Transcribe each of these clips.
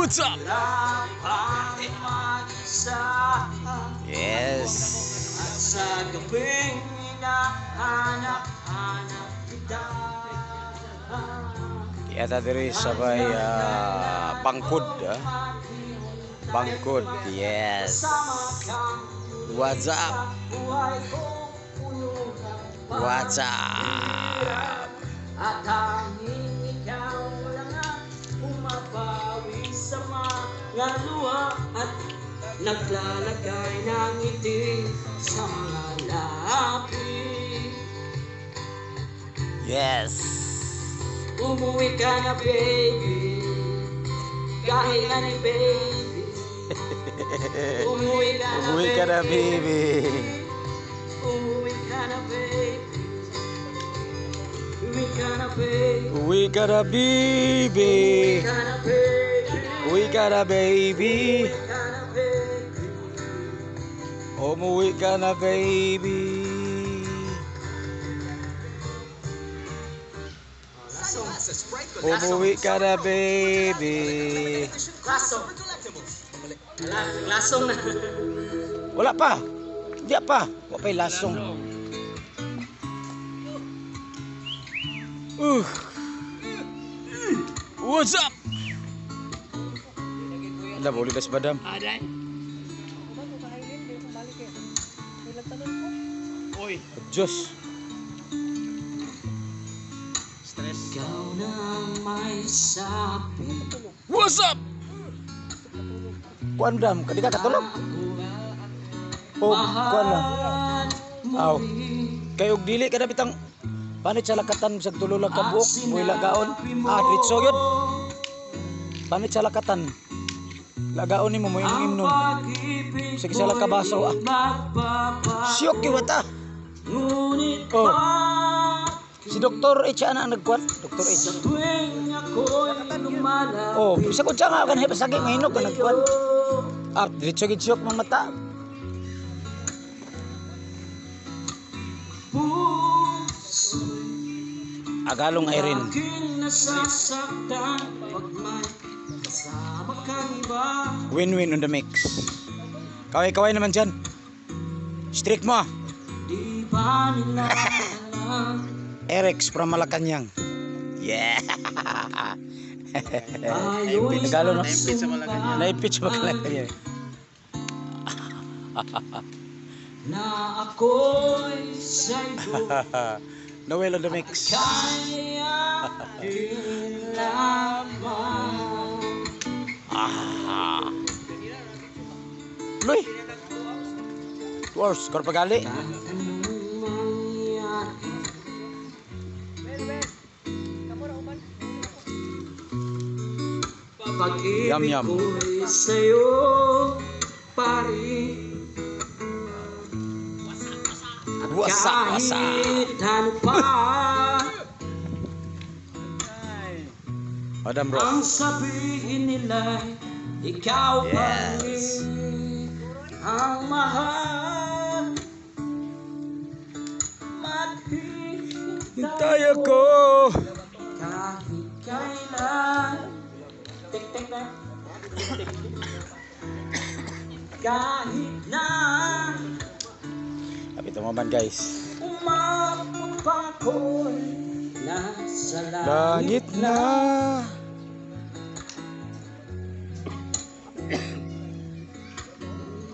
What's up? Yes. Sa gabing hinahanap-hanap kita. Kita diri sabay bangkod. Bangkod. Yes. What's up? What's up? At hanging ikaw lang ang umapawi sa mga luha at naglalagay ng ngiti sa mga labi. Yes. Umuwi ka na baby, kahit na ni baby. Umuwi ka na baby. Umuwi ka na baby. Uwi ka na baby. Uwi ka na baby. Uwi ka na baby. Umuwi ka na baby. Umuwi ka na baby. Lasong. Lasong na. Wala pa. Hindi pa. Wala pa yung lasong. What's up? Ala, boleh dah sebadam. Aday. Oy. Diyos. Stress. Ikaw na may sabi. What's up? Kuan dam, kadi ka katulog. Oh, kuan lang. Aw. Kayog dili kada bitang panit sa lakatan sa tulo lang ka buok, moy lagaon. Diretso yun. Panit sa lakatan. Lagaon nimo mo inom-inom. Sige sa lakabaso Siyok giwata. Oh. Si Dr. H ana ang nagkuan, Dr. H. Oh, bisa ko siya nga kan hepasagi mahinog ka nagkuan. Diretso gid siyok mang mata. Agalong Irene. Win-win on the mix. Kaway-kaway naman dyan. Strict mo. Erex from Malacanang. Yeah. Pinagalo no? Naipit sa Malacanang. Na ako'y sa'yo. Noel on the mix. Kaya din lamang. Loy. Wars, korpagali. Yum yum. Pag-ibig sa'yo pari. Wasak-wasak. Kahit ano pa Madam Ross. ang sabihin nila, ikaw pa Yes. rin ang mahal. Hintay ako. Kahit kailan. Tek-tek na. Kahit na Kapit mo guys. umabot pa ako'y nasa Langit na.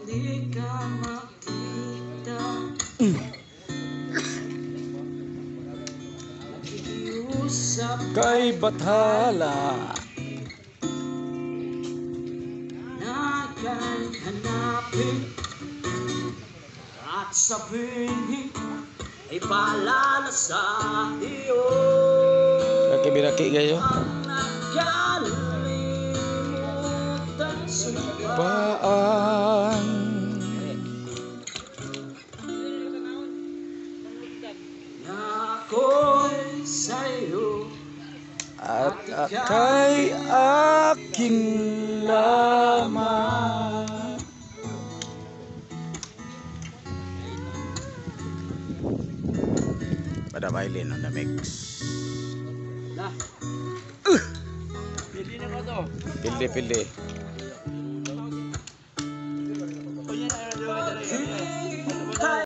Hindi ka makita. Nakikiusap Kay Bathala. na ika'y hanapin at sabihin ay paalala sa iyo. Biraki kayo. Ang nakalimutan sa Baan. na ako'y sa'yo At akay akin lamang. Madam Aileen on the mix. Lah. Pwede Pilde.